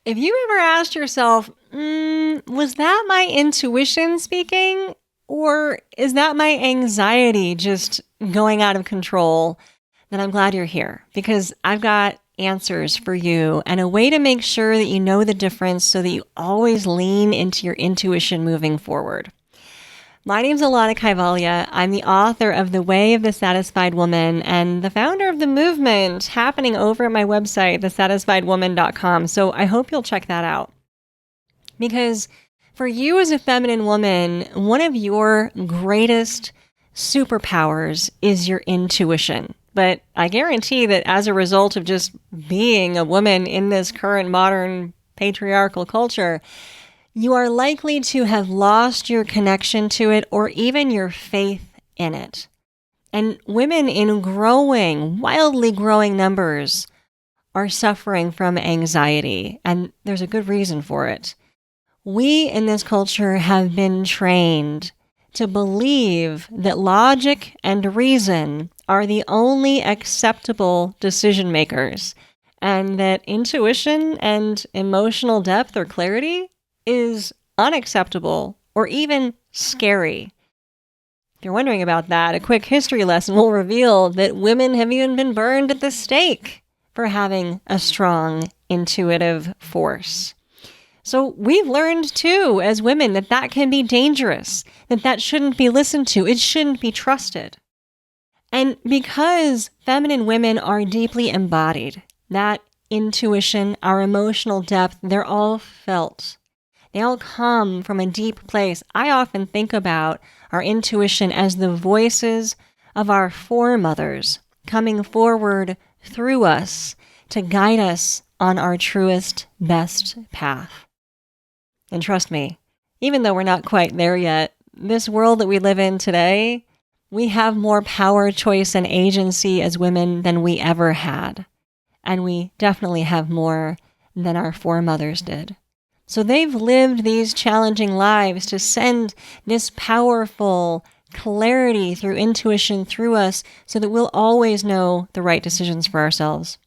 If you ever asked yourself, was that my intuition speaking? Or is that my anxiety just going out of control? Then I'm glad you're here because I've got answers for you and a way to make sure that you know the difference so that you always lean into your intuition moving forward. My name's Alanna Kaivalya. I'm the author of The Way of the Satisfied Woman and the founder of the movement happening over at my website, thesatisfiedwoman.com. So I hope you'll check that out. Because for you as a feminine woman, one of your greatest superpowers is your intuition. But I guarantee that as a result of just being a woman in this current modern patriarchal culture, you are likely to have lost your connection to it or even your faith in it. And women in wildly growing numbers are suffering from anxiety, and there's a good reason for it. We in this culture have been trained to believe that logic and reason are the only acceptable decision makers, and that intuition and emotional depth or clarity is unacceptable or even scary. If you're wondering about that, a quick history lesson will reveal that women have even been burned at the stake for having a strong intuitive force. So we've learned too as women that can be dangerous, that shouldn't be listened to, it shouldn't be trusted. And because feminine women are deeply embodied, that intuition, our emotional depth, they're all felt. They all come from a deep place. I often think about our intuition as the voices of our foremothers coming forward through us to guide us on our truest, best path. And trust me, even though we're not quite there yet, this world that we live in today, we have more power, choice, and agency as women than we ever had. And we definitely have more than our foremothers did. So they've lived these challenging lives to send this powerful clarity through intuition through us so that we'll always know the right decisions for ourselves.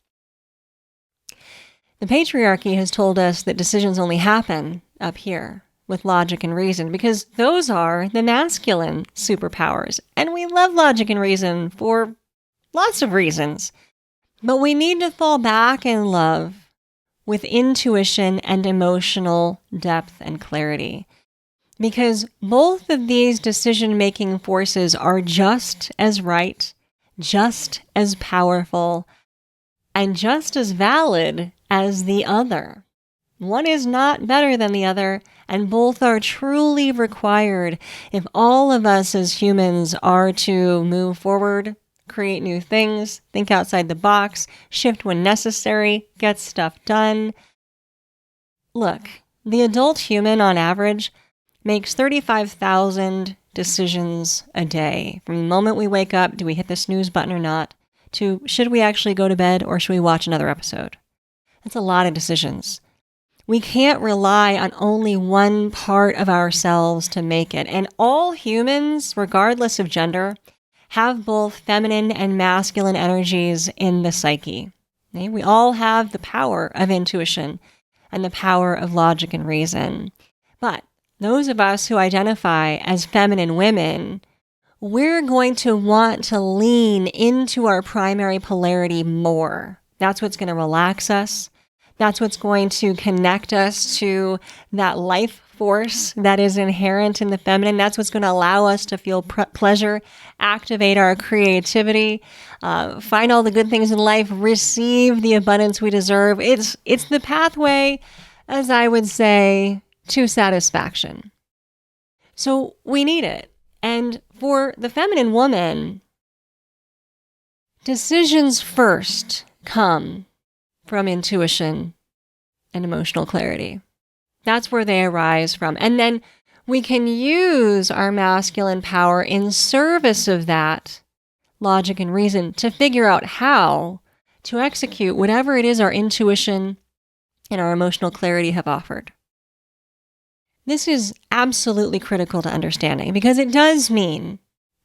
The patriarchy has told us that decisions only happen up here with logic and reason because those are the masculine superpowers. And we love logic and reason for lots of reasons. But we need to fall back in love with intuition and emotional depth and clarity. Because both of these decision-making forces are just as right, just as powerful, and just as valid as the other. One is not better than the other, and both are truly required if all of us as humans are to move forward, create new things, think outside the box, shift when necessary, get stuff done. Look, the adult human on average makes 35,000 decisions a day. From the moment we wake up, do we hit the snooze button or not, to should we actually go to bed or should we watch another episode? That's a lot of decisions. We can't rely on only one part of ourselves to make it. And all humans, regardless of gender, have both feminine and masculine energies in the psyche. Okay? We all have the power of intuition and the power of logic and reason. But those of us who identify as feminine women, we're going to want to lean into our primary polarity more. That's what's going to relax us. That's what's going to connect us to that life force that is inherent in the feminine. That's what's going to allow us to feel pleasure, activate our creativity, find all the good things in life, receive the abundance we deserve. It's the pathway, as I would say, to satisfaction. So we need it. And for the feminine woman, decisions first come from intuition and emotional clarity. That's where they arise from. And then we can use our masculine power in service of that logic and reason to figure out how to execute whatever it is our intuition and our emotional clarity have offered. This is absolutely critical to understanding because it does mean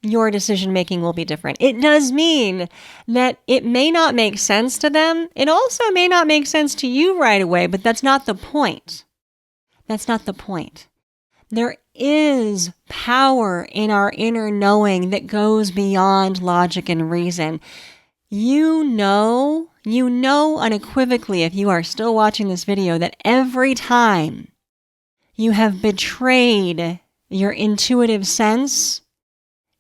your decision making will be different. It does mean that it may not make sense to them. It also may not make sense to you right away, but that's not the point. That's not the point. There is power in our inner knowing that goes beyond logic and reason. You know unequivocally, if you are still watching this video, that every time you have betrayed your intuitive sense,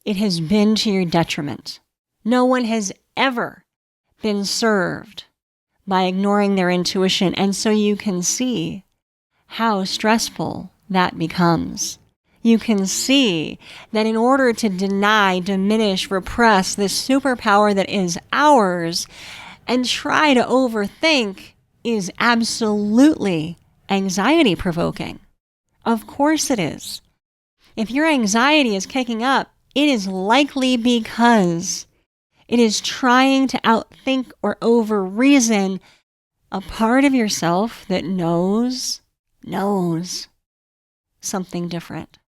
it has been to your detriment. No one has ever been served by ignoring their intuition, and so you can see how stressful that becomes. You can see that in order to deny, diminish, repress this superpower that is ours and try to overthink is absolutely anxiety provoking. Of course it is. If your anxiety is kicking up, it is likely because it is trying to outthink or over-reason a part of yourself that knows something different.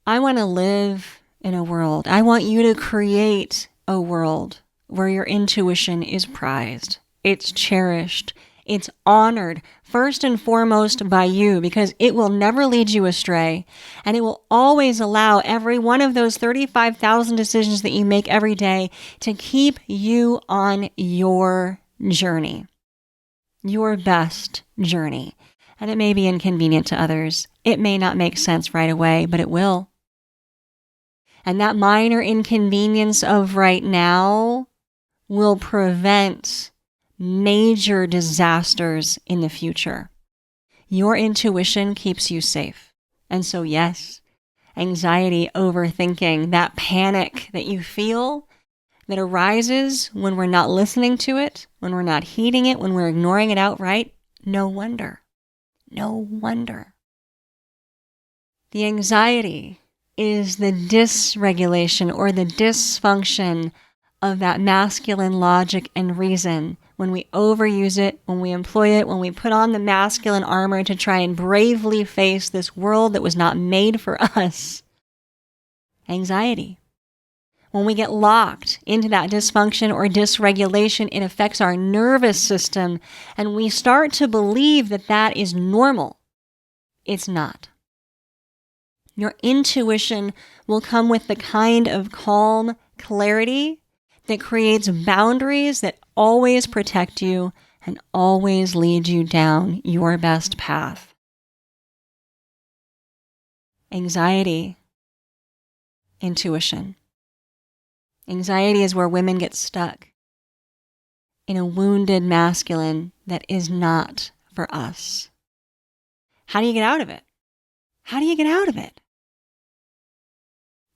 I want to live in a world. I want you to create a world where your intuition is prized. It's cherished. It's honored first and foremost by you, because it will never lead you astray, and it will always allow every one of those 35,000 decisions that you make every day to keep you on your journey, your best journey. And it may be inconvenient to others. It may not make sense right away, but it will. And that minor inconvenience of right now will prevent major disasters in the future. Your intuition keeps you safe. And so yes, anxiety, overthinking, that panic that you feel that arises when we're not listening to it, when we're not heeding it, when we're ignoring it outright, no wonder. No wonder. The anxiety is the dysregulation or the dysfunction of that masculine logic and reason. When we overuse it, when we employ it, when we put on the masculine armor to try and bravely face this world that was not made for us. Anxiety. When we get locked into that dysfunction or dysregulation, it affects our nervous system, and we start to believe that that is normal. It's not. Your intuition will come with the kind of calm clarity that creates boundaries that always protect you and always lead you down your best path. Anxiety, intuition. Anxiety is where women get stuck in a wounded masculine that is not for us. How do you get out of it? How do you get out of it?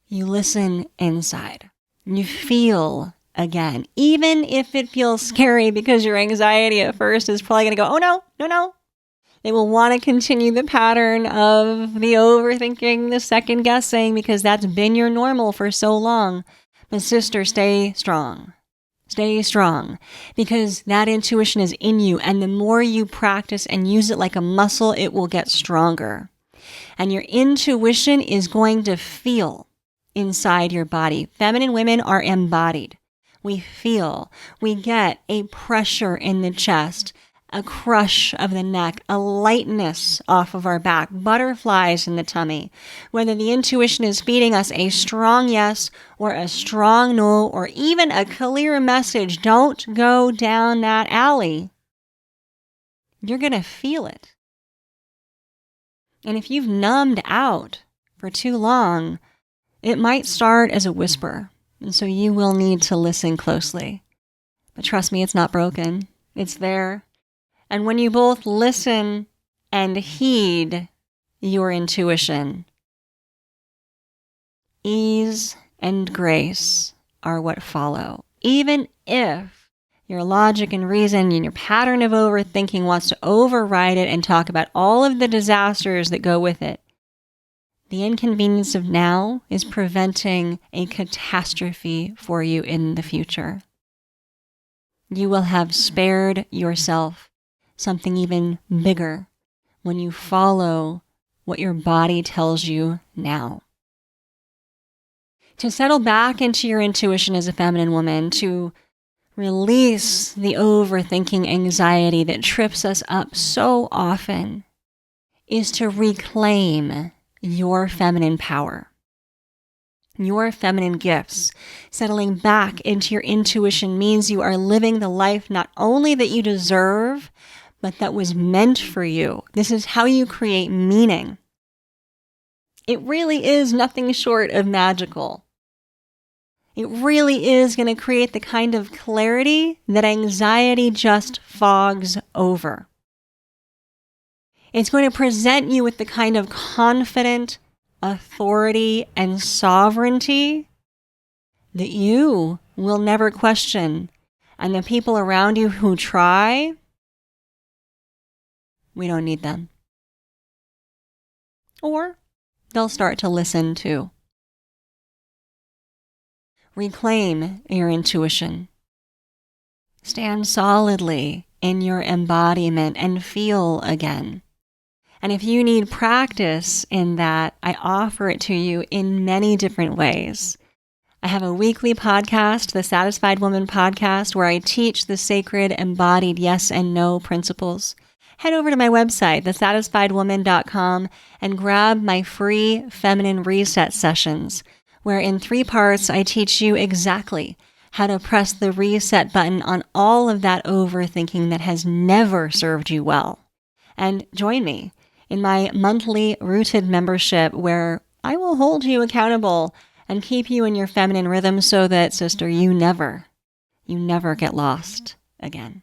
You listen inside. You feel again, even if it feels scary, because your anxiety at first is probably going to go, oh no. They will want to continue the pattern of the overthinking, the second guessing, because that's been your normal for so long. But sister, stay strong. Stay strong, because that intuition is in you, and the more you practice and use it like a muscle, it will get stronger. And your intuition is going to feel inside your body. Feminine women are embodied. We feel, we get a pressure in the chest, a crush of the neck, a lightness off of our back, butterflies in the tummy. Whether the intuition is feeding us a strong yes or a strong no, or even a clear message, don't go down that alley, you're going to feel it. And if you've numbed out for too long, it might start as a whisper, and so you will need to listen closely. But trust me, it's not broken. It's there. And when you both listen and heed your intuition, ease and grace are what follow. Even if your logic and reason and your pattern of overthinking wants to override it and talk about all of the disasters that go with it, the inconvenience of now is preventing a catastrophe for you in the future. You will have spared yourself something even bigger when you follow what your body tells you now. To settle back into your intuition as a feminine woman, to release the overthinking anxiety that trips us up so often, is to reclaim your feminine power, your feminine gifts. Settling back into your intuition means you are living the life not only that you deserve, but that was meant for you. This is how you create meaning. It really is nothing short of magical. It really is going to create the kind of clarity that anxiety just fogs over. It's going to present you with the kind of confident authority and sovereignty that you will never question. And the people around you who try, we don't need them. Or they'll start to listen too. Reclaim your intuition. Stand solidly in your embodiment and feel again. And if you need practice in that, I offer it to you in many different ways. I have a weekly podcast, the Satisfied Woman Podcast, where I teach the sacred embodied yes and no principles. Head over to my website, thesatisfiedwoman.com, and grab my free feminine reset sessions, where in 3 parts I teach you exactly how to press the reset button on all of that overthinking that has never served you well. And join me in my monthly Rooted membership, where I will hold you accountable and keep you in your feminine rhythm so that, sister, you never get lost again.